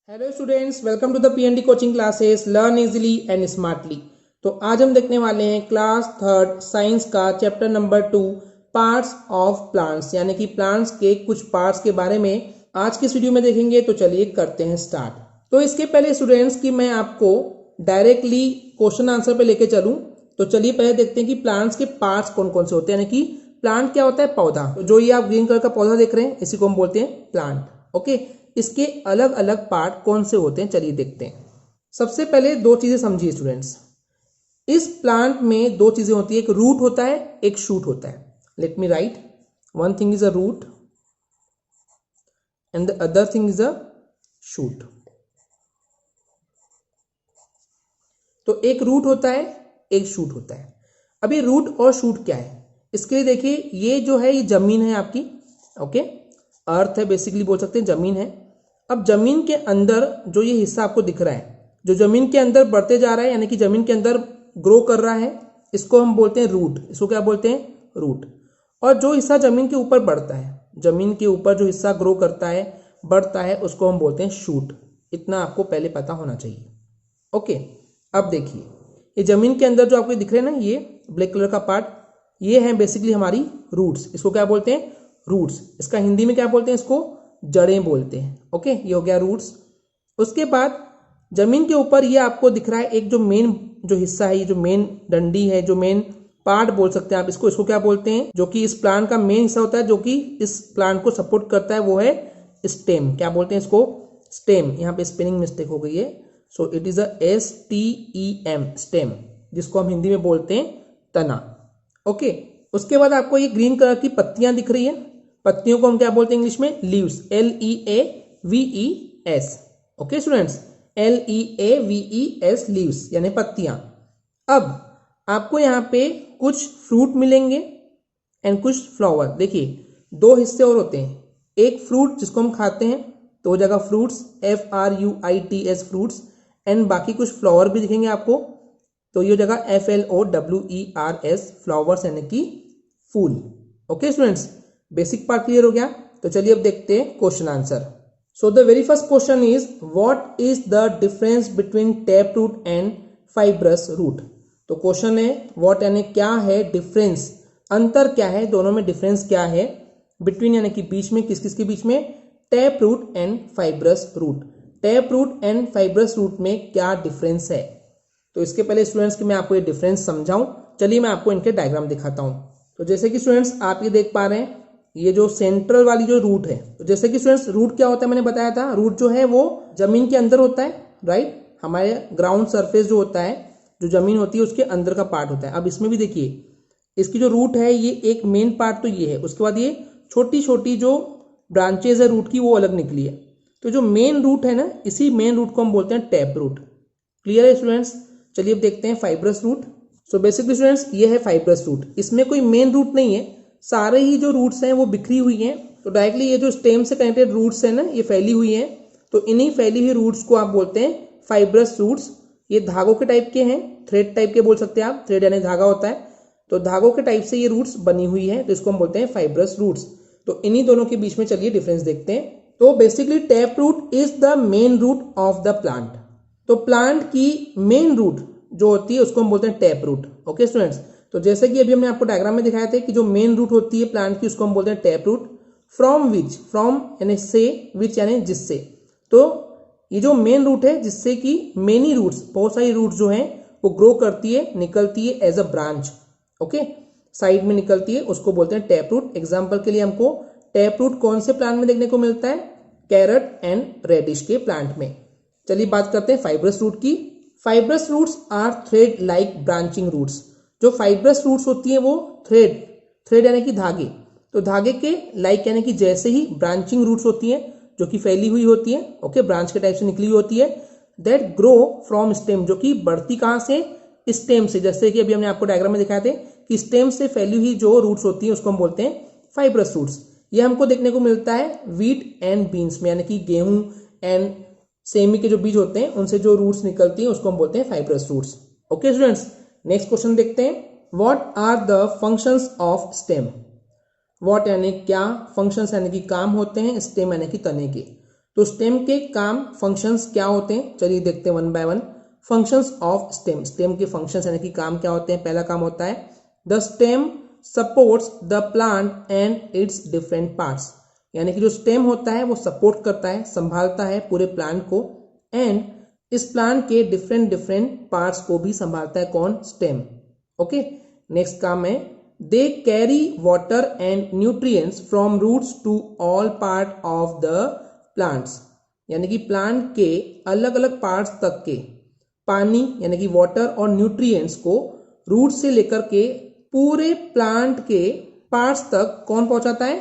Hello students, welcome to the PND coaching classes learn easily and smartly. तो आज हम देखने वाले हैं क्लास थर्ड साइंस का chapter number 2 parts of plants, यानी कि प्लांट्स के कुछ पार्ट्स के बारे में आज के वीडियो में देखेंगे। तो चलिए करते हैं स्टार्ट। तो इसके पहले स्टूडेंट्स की मैं आपको डायरेक्टली क्वेश्चन आंसर पे लेके चलूँ, तो चलिए पहले देखते हैं कि प्लांट्स के पार्ट्स कौन कौन से होते हैं। यानी कि प्लांट क्या होता है? पौधा। तो जो ये आप ग्रीन कलर का पौधा देख रहे हैं इसी को हम बोलते हैं प्लांट। ओके, इसके अलग अलग पार्ट कौन से होते हैं चलिए देखते हैं। सबसे पहले दो चीजें समझिए स्टूडेंट्स। इस प्लांट में दो चीजें होती है, एक रूट होता है, एक शूट होता है। Let me write, one thing is a root and the other thing is a shoot. तो एक रूट होता है, एक शूट होता है। अब ये रूट और शूट क्या है इसके लिए देखिए, ये जो है ये जमीन है आपकी। ओके, अर्थ है, बेसिकली बोल सकते हैं जमीन है। अब जमीन के अंदर जो ये हिस्सा आपको दिख रहा है, जो जमीन के अंदर बढ़ते जा रहा है, यानी कि जमीन के अंदर ग्रो कर रहा है, इसको हम बोलते हैं रूट। इसको क्या बोलते हैं? रूट। और जो हिस्सा जमीन के ऊपर बढ़ता है, जमीन के ऊपर जो हिस्सा ग्रो करता है, बढ़ता है, उसको हम बोलते हैं शूट। इतना आपको पहले पता होना चाहिए। ओके, अब देखिए ये जमीन के अंदर जो आपको दिख रहे हैं ना, ये ब्लैक कलर का पार्ट, ये है बेसिकली हमारी रूट्स। इसको क्या बोलते हैं? रूट्स। इसका हिंदी में क्या बोलते हैं? इसको जड़ें बोलते हैं। ओके, ये हो गया रूट्स। उसके बाद जमीन के ऊपर ये आपको दिख रहा है एक जो मेन जो हिस्सा है, ये जो मेन डंडी है, जो मेन पार्ट बोल सकते हैं आप इसको। इसको क्या बोलते हैं? जो कि इस प्लांट का मेन हिस्सा होता है, जो कि इस प्लांट को सपोर्ट करता है, वो है स्टेम। क्या बोलते हैं इसको? स्टेम। यहाँ पे स्पेलिंग मिस्टेक हो गई है, so it is STEM, stem, जिसको हम हिंदी में बोलते हैं तना। ओके, उसके बाद आपको ये ग्रीन कलर की पत्तियां दिख रही है, पत्तियों को हम क्या बोलते हैं इंग्लिश में? Leaves. LEAVES। Okay students, LEAVES, leaves यानी पत्तियां। अब आपको यहाँ पे कुछ फ्रूट मिलेंगे एंड कुछ फ्लावर। देखिए दो हिस्से और होते हैं, एक फ्रूट जिसको हम खाते हैं तो वो जगह फ्रूट्स, FRUITS, फ्रूट्स, एंड बाकी कुछ फ्लावर भी दिखेंगे आपको, तो ये जगह FLOWERS, फ्लावर्स यानी कि फूल। Okay students, basic part clear हो गया। तो चलिए अब देखते हैं question answer. So the very first question is what is the difference between tap root and fibrous root. तो क्वेश्चन है व्हाट यानी क्या है, डिफरेंस अंतर क्या है, दोनों में डिफरेंस क्या है, बिटवीन यानी कि बीच में, किस किस के बीच में? Tap root and fibrous root. Tap root and fibrous root में क्या डिफरेंस है? तो इसके पहले स्टूडेंट्स कि मैं आपको ये डिफरेंस समझाऊं, चलिए मैं आपको इनके डायग्राम दिखाता हूं। तो जैसे कि स्टूडेंट्स आप ये देख पा रहे हैं, ये जो सेंट्रल वाली जो रूट है, तो जैसे कि स्टूडेंट्स रूट क्या होता है मैंने बताया था, रूट जो है वो जमीन के अंदर होता है, राइट। हमारे ग्राउंड सरफेस जो होता है, जो जमीन होती है उसके अंदर का पार्ट होता है। अब इसमें भी देखिए इसकी जो रूट है, ये एक मेन पार्ट तो ये है, उसके बाद ये छोटी छोटी जो ब्रांचेज है रूट की वो अलग निकली है। तो जो मेन रूट है ना, इसी मेन रूट को हम बोलते हैं टैप रूट। क्लियर है स्टूडेंट्स? चलिए अब देखते हैं fibrous root. So basically students ये है फाइब्रस रूट, इसमें कोई मेन रूट नहीं है, सारे ही जो रूट्स हैं वो बिखरी हुई हैं। तो डायरेक्टली ये जो स्टेम से कनेक्टेड रूट्स हैं ना, ये फैली हुई हैं, तो इन्हीं फैली हुई रूट्स को आप बोलते हैं फाइब्रस रूट्स। ये धागों के टाइप के हैं, थ्रेड टाइप के बोल सकते हैं आप, थ्रेड यानी धागा होता है, तो धागों के टाइप से ये रूट्स बनी हुई है, तो इसको हम बोलते हैं फाइब्रस रूट्स। तो इन्हीं दोनों के बीच में चलिए डिफरेंस देखते हैं। तो basically tap root is the main root of the plant. तो प्लांट की मेन रूट जो होती है उसको हम बोलते हैं टैप रूट। ओके स्टूडेंट्स, तो जैसे कि अभी हमने आपको डायग्राम में दिखाया था कि जो मेन रूट होती है प्लांट की उसको हम बोलते हैं tap root. From which, from यानी से, विच यानी जिससे। तो ये जो मेन रूट है जिससे कि मेनी रूट्स, बहुत सारी रूट्स जो हैं वो ग्रो करती है, निकलती है as a branch. Okay, side में निकलती है, उसको बोलते हैं टैप रूट। एग्जाम्पल के लिए हमको टैप रूट कौन से प्लांट में देखने को मिलता है? कैरट एंड रेडिश के प्लांट में। चलिए बात करते हैं फाइब्रस रूट की। Fibrous roots are thread like branching roots. जो फाइब्रस रूट्स होती है वो थ्रेड, थ्रेड यानी कि धागे, तो धागे के लाइक यानी कि जैसे ही ब्रांचिंग रूट्स होती है, जो कि फैली हुई होती है, ओके, ब्रांच के टाइप से निकली हुई होती है, दैट ग्रो फ्रॉम स्टेम, जो कि बढ़ती कहाँ से? स्टेम से। जैसे कि अभी हमने आपको डायग्राम में दिखाए थे कि स्टेम से फैली हुई जो रूट्स होती है उसको हम बोलते हैं फाइब्रस रूट्स। ये हमको देखने को मिलता है वीट एंड बीन्स में, यानी कि गेहूं एंड सेमी के जो बीज होते हैं उनसे जो रूट्स निकलती हैं उसको हम बोलते हैं fibrous roots. Okay students, next question देखते हैं। What are the functions of stem. What यानी क्या, फंक्शंस यानी कि काम होते हैं, स्टेम यानी कि तने के। तो स्टेम के काम फंक्शंस क्या होते हैं, चलिए देखते हैं one by one. Functions of stem, stem के फंक्शंस यानी कि काम क्या होते हैं। पहला काम होता है the stem supports the plant and it's different parts, यानी कि जो स्टेम होता है वो सपोर्ट करता है, संभालता है पूरे प्लांट को, एंड इस प्लांट के डिफरेंट डिफरेंट पार्ट्स को भी संभालता है कौन, स्टेम। ओके, नेक्स्ट काम है they carry water and nutrients from roots to all part of the plants, यानी कि प्लांट के अलग अलग पार्ट्स तक के पानी यानी कि वाटर और न्यूट्रिएंट्स को रूट से लेकर के पूरे प्लांट के पार्ट्स तक कौन पहुंचाता है,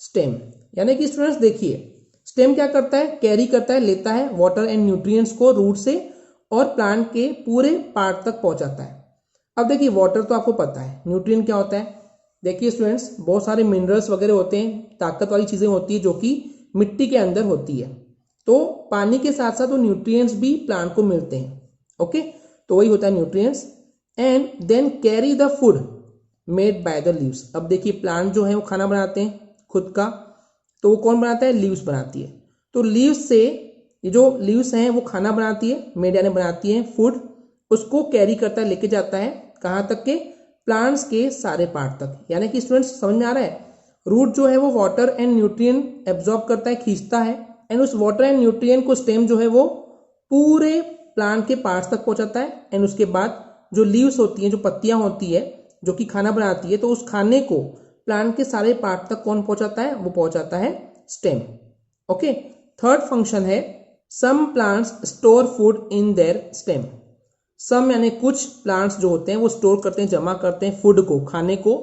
स्टेम। यानी कि स्टूडेंट्स देखिए स्टेम क्या करता है, कैरी करता है, लेता है वाटर एंड न्यूट्रिएंट्स को रूट से और प्लांट के पूरे पार्ट तक पहुंचाता है। अब देखिए वाटर तो आपको पता है, न्यूट्रिएंट क्या होता है, देखिए स्टूडेंट्स बहुत सारे मिनरल्स वगैरह होते हैं, ताकत वाली चीजें होती है जो कि मिट्टी के अंदर होती है, तो पानी के साथ साथ वो न्यूट्रिएंट्स भी प्लांट को मिलते हैं। ओके, तो वही होता है nutrients. And then carry the food made by the leaves. अब देखिए प्लांट जो है वो खाना बनाते हैं खुद का, तो वो कौन बनाता है, लीव्स बनाती है। तो लीव्स से ये जो लीव्स हैं वो खाना बनाती है, मेड यानी बनाती है फूड, उसको कैरी करता है, लेके जाता है कहाँ तक के, प्लांट्स के सारे पार्ट तक। यानी कि स्टूडेंट्स समझ में आ रहा है, रूट जो है वो वाटर एंड न्यूट्रिएंट एब्जॉर्ब करता है, खींचता है, एंड उस वाटर एंड न्यूट्रिएंट को स्टेम जो है वो पूरे प्लांट के पार्ट्स तक पहुंचाता है। एंड उसके बाद जो लीव्स होती हैं, जो पत्तियां होती है जो कि खाना बनाती है, तो उस खाने को प्लांट के सारे पार्ट तक कौन पहुंचाता है, वो पहुंचाता है स्टेम। ओके, थर्ड फंक्शन है some plants store food in their stem. Some यानी कुछ प्लांट्स जो होते हैं वो स्टोर करते हैं, जमा करते हैं फूड को, खाने को,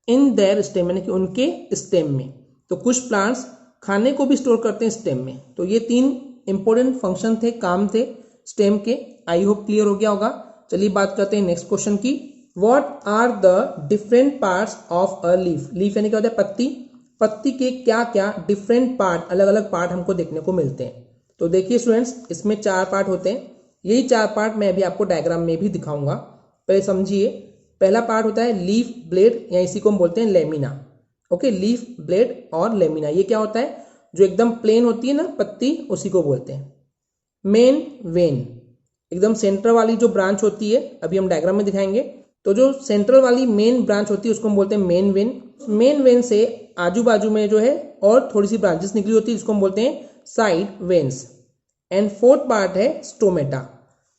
इन देयर स्टेम यानी कि उनके स्टेम में। तो कुछ प्लांट्स खाने को भी स्टोर करते हैं स्टेम में। तो ये तीन इंपॉर्टेंट फंक्शन थे, काम थे स्टेम के। आई होप क्लियर हो गया होगा। चलिए बात करते हैं नेक्स्ट क्वेश्चन की। What are the different parts of a leaf. Leaf यानी क्या होता है, पत्ती। पत्ती के क्या क्या डिफरेंट पार्ट, अलग अलग पार्ट हमको देखने को मिलते हैं। तो देखिए स्टूडेंट्स इसमें 4 पार्ट होते हैं, यही 4 पार्ट मैं अभी आपको डायग्राम में भी दिखाऊंगा। पहले समझिए, पहला पार्ट होता है लीफ ब्लेड, या इसी को हम बोलते हैं लेमिना। ओके, लीफ ब्लेड और लेमिना, ये क्या होता है, जो एकदम प्लेन होती है ना पत्ती, उसी को बोलते हैं। मेन वेन, एकदम सेंटर वाली जो ब्रांच होती है, अभी हम डायग्राम में दिखाएंगे। तो जो सेंट्रल वाली मेन ब्रांच होती है उसको हम बोलते हैं मेन वेन। मेन वेन से आजू बाजू में जो है और थोड़ी सी ब्रांचेस निकली होती है, जिसको हम बोलते हैं side veins. And fourth part है स्टोमेटा।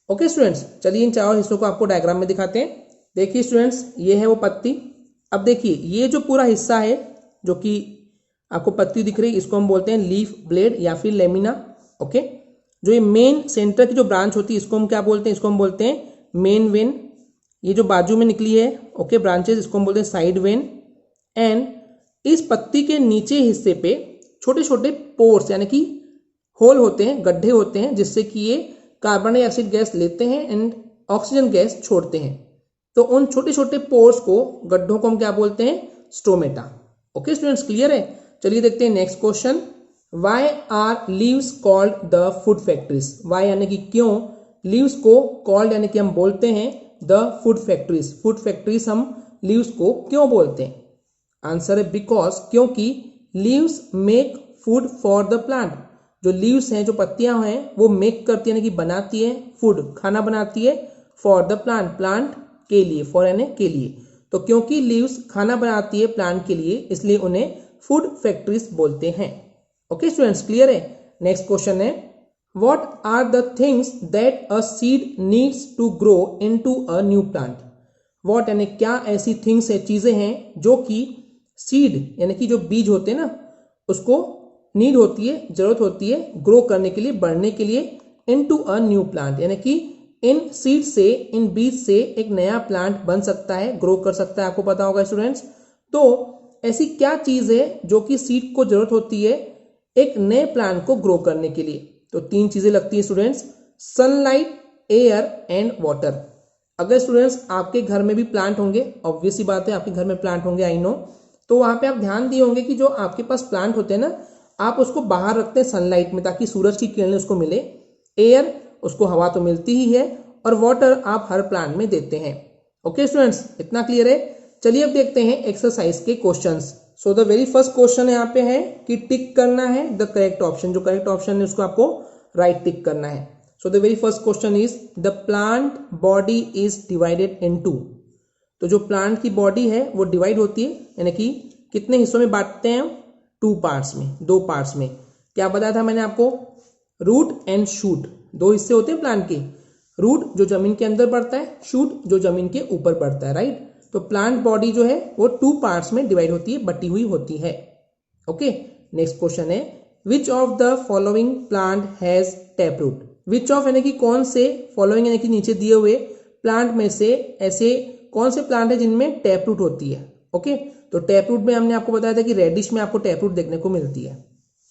ओके स्टूडेंट्स, चलिए इन 4 हिस्सों को आपको डायग्राम में दिखाते हैं। देखिए स्टूडेंट्स, ये है वो पत्ती। अब देखिए ये जो पूरा हिस्सा है जो कि आपको पत्ती दिख रही है, इसको हम बोलते हैं लीफ ब्लेड या फिर लेमिना। ओके, जो ये मेन सेंटर की जो ब्रांच होती है इसको हम क्या बोलते हैं, इसको हम बोलते हैं मेन वेन। ये जो बाजू में निकली है ओके ब्रांचेस, इसको हम बोलते हैं साइड वेन। एंड इस पत्ती के नीचे हिस्से पे छोटे छोटे पोर्स यानी कि होल होते हैं, गड्ढे होते हैं, जिससे कि ये कार्बन डाइऑक्साइड गैस लेते हैं एंड ऑक्सीजन गैस छोड़ते हैं। तो उन छोटे छोटे पोर्स को, गड्ढों को हम क्या बोलते हैं, स्टोमेटा। ओके स्टूडेंट्स, क्लियर है। चलिए देखते हैं next question. Why are leaves called the food factories. Why यानी कि क्यों, लीव्स को कॉल्ड यानी कि हम बोलते हैं the food factories. Food factories हम लीव्स को क्यों बोलते हैं। आंसर है बिकॉज, क्योंकि leaves make food for the plant. जो लीव्स हैं, जो पत्तियां हैं, वो मेक करती है यानी कि बनाती है फूड, खाना बनाती है, फॉर द प्लांट, प्लांट के लिए, फॉर यानी के लिए। तो क्योंकि लीव्स खाना बनाती है प्लांट के लिए, इसलिए उन्हें फूड फैक्ट्रीज बोलते हैं। ओके स्टूडेंट्स, क्लियर है। नेक्स्ट क्वेश्चन है what are the things that a seed needs to grow into a new plant. What यानी क्या ऐसी थिंग्स है, चीजें हैं जो कि सीड यानी कि जो बीज होते हैं ना, उसको नीड होती है, जरूरत होती है ग्रो करने के लिए, बढ़ने के लिए, इनटू अ न्यू प्लांट यानी कि इन सीड से, इन बीज से एक नया प्लांट बन सकता है, ग्रो कर सकता है। आपको पता होगा स्टूडेंट्स। तो ऐसी क्या चीज है जो कि सीड को जरूरत होती है एक नए प्लांट को ग्रो करने के लिए। तो 3 चीजें लगती है students, sunlight, air and water. अगर स्टूडेंट्स आपके घर में भी प्लांट होंगे, ऑब्वियस सी बात है आपके घर में प्लांट होंगे, आई नो, तो वहां पे आप ध्यान दिए होंगे कि जो आपके पास प्लांट होते हैं ना, आप उसको बाहर रखते हैं सनलाइट में, ताकि सूरज की किरणें उसको मिले। एयर, उसको हवा तो मिलती ही है, और वाटर आप हर प्लांट में देते हैं। ओके स्टूडेंट्स, इतना क्लियर है। चलिए अब देखते हैं एक्सरसाइज के questions. So the very first question यहाँ पे है कि टिक करना है द करेक्ट ऑप्शन, जो करेक्ट ऑप्शन है उसको आपको राइट टिक करना है। सो the very first question is the plant body is divided into. तो जो प्लांट की बॉडी है वो डिवाइड होती है, यानी कि कितने हिस्सों में बांटते हैं? 2 पार्ट्स में, 2 पार्ट्स में। क्या बताया था मैंने आपको? रूट एंड शूट, 2 हिस्से होते हैं प्लांट के। रूट जो जमीन के अंदर बढ़ता है, शूट जो जमीन के ऊपर बढ़ता है, राइट। तो प्लांट बॉडी जो है वो 2 पार्ट्स में डिवाइड होती है, बटी हुई होती है। ओके, नेक्स्ट क्वेश्चन है which of the following plant has tap root. Which of यानी कि कौन से, फॉलोइंग यानी कि नीचे दिए हुए प्लांट में से ऐसे कौन से प्लांट है जिनमें टैप रूट होती है। ओके, तो टैप रूट में हमने आपको बताया था कि रेडिश में आपको टैप रूट देखने को मिलती है।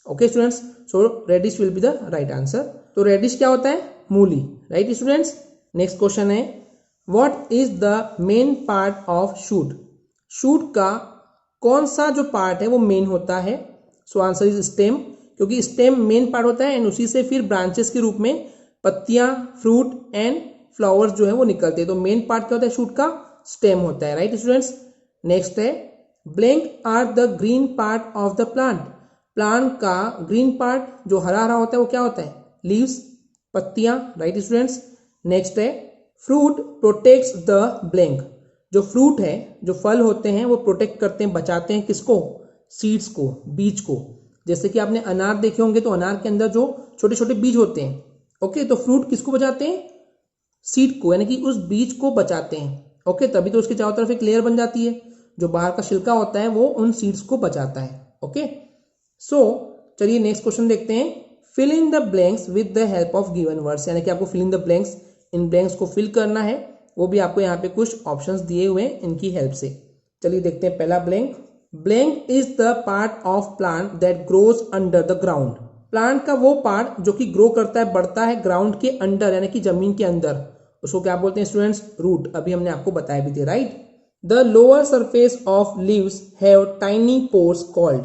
Okay students, so radish will be the right answer. तो रेडिश क्या होता है? मूली, राइट स्टूडेंट्स। नेक्स्ट क्वेश्चन है what is the main part of shoot. Shoot का कौन सा जो पार्ट है वो मेन होता है? सो आंसर इज स्टेम, क्योंकि स्टेम मेन पार्ट होता है एंड उसी से फिर ब्रांचेस के रूप में पत्तियां, फ्रूट एंड फ्लावर्स जो है वो निकलते हैं। तो मेन पार्ट क्या होता है शूट का? स्टेम होता है, राइट स्टूडेंट्स। नेक्स्ट है blank are the green part of the plant. Plant का ग्रीन पार्ट जो हरा हरा होता है वो क्या होता है? लीव्स, पत्तियां, राइट स्टूडेंट्स। नेक्स्ट है फ्रूट प्रोटेक्ट्स द ब्लैंक। जो फ्रूट है, जो फल होते हैं वो प्रोटेक्ट करते हैं, बचाते हैं किसको? सीड्स को, बीज को। जैसे कि आपने अनार देखे होंगे तो अनार के अंदर जो छोटे छोटे बीज होते हैं, ओके, तो फ्रूट किसको बचाते हैं? सीड को, यानी कि उस बीज को बचाते हैं। ओके, तभी तो उसके चारों तरफ एक लेयर बन जाती है। जो बाहर का छिलका होता है वो उन सीड्स को बचाता है। ओके, सो चलिए नेक्स्ट क्वेश्चन देखते हैं। Fill in the blanks with the help of given words, यानी कि आपको फिल इन द ब्लैंक्स, इन ब्लैंक्स को फिल करना है। वो भी आपको यहाँ पे कुछ ऑप्शंस दिए हुए हैं इनकी हेल्प से। चलिए देखते हैं पहला blank. Blank is the part of plant that grows under the ground. Plant का वो पार्ट जो कि ग्रो करता है, बढ़ता है ग्राउंड के अंडर, यानी कि जमीन के अंदर, उसको क्या बोलते हैं स्टूडेंट्स? रूट। अभी हमने आपको बताया भी थे, right. The lower surface of leaves have tiny pores called.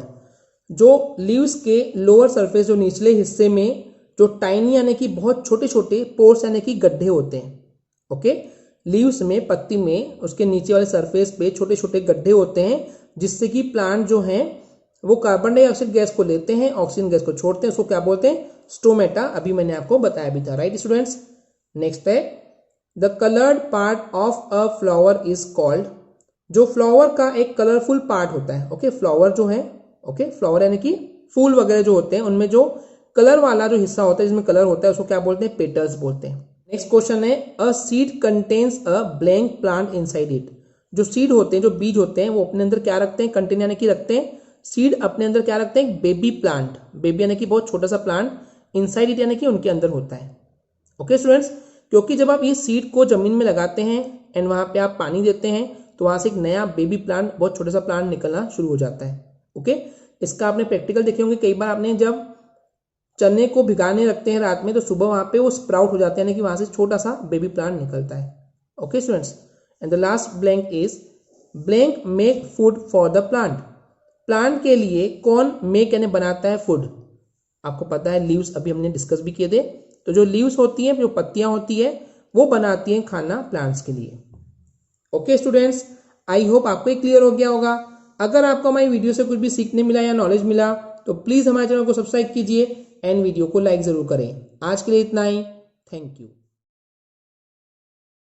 जो लीव्स के लोअर सरफेस, जो निचले हिस्से में जो टाइनी यानी कि बहुत छोटे छोटे पोर्स यानी कि गड्ढे होते हैं। ओके, लीव्स में, पत्ती में, उसके नीचे वाले सरफेस पे छोटे छोटे गड्ढे होते हैं, जिससे कि प्लांट जो है वो कार्बन डाइऑक्साइड गैस को लेते हैं, ऑक्सीजन गैस को छोड़ते हैं। उसको क्या बोलते हैं? स्टोमेटा। अभी मैंने आपको बताया भी था, राइट स्टूडेंट्स। नेक्स्ट है the coloured part of a flower is called. जो फ्लावर का एक कलरफुल पार्ट होता है, ओके, फ्लावर जो है, ओके, फ्लावर यानी कि फूल वगैरह जो होते हैं उनमें जो कलर वाला जो हिस्सा होता है, जिसमें कलर होता है, उसको क्या बोलते हैं? पेटल्स बोलते हैं। नेक्स्ट क्वेश्चन है a seed contains a blank plant inside it. जो सीड होते हैं, जो बीज होते हैं, वो अपने अंदर क्या रखते हैं? कंटेन यानी कि रखते हैं। सीड अपने अंदर क्या रखते हैं? Baby plant. बेबी यानी कि बहुत छोटा सा प्लांट, इनसाइड इट यानी कि उनके अंदर होता है। ओके स्टूडेंट्स, क्योंकि जब आप ये सीड को जमीन में लगाते हैं एंड वहां पे आप पानी देते हैं तो वहां से एक नया बेबी प्लांट, बहुत छोटा सा प्लांट निकलना शुरू हो जाता है। ओके, इसका आपने प्रैक्टिकल देखे होंगे कई बार। आपने जब चने को भिगाने रखते हैं रात में तो सुबह वहां पे वो स्प्राउट हो जाते हैं, यानी कि वहां से छोटा सा बेबी प्लांट निकलता है। Okay students, and the last blank is blank make food for the plant. Plant के लिए कौन मेक यानी बनाता है फूड? आपको पता है लीव्स, अभी हमने डिस्कस भी किए थे। तो जो लीव्स होती है, जो पत्तियां होती है, वो बनाती हैं खाना प्लांट्स के लिए। ओके स्टूडेंट्स, आई होप आपको क्लियर हो गया होगा। अगर आपको हमारी वीडियो से कुछ भी सीखने मिला या नॉलेज मिला तो प्लीज हमारे चैनल को सब्सक्राइब कीजिए एंड वीडियो को लाइक जरूर करें। आज के लिए इतना ही, थैंक यू।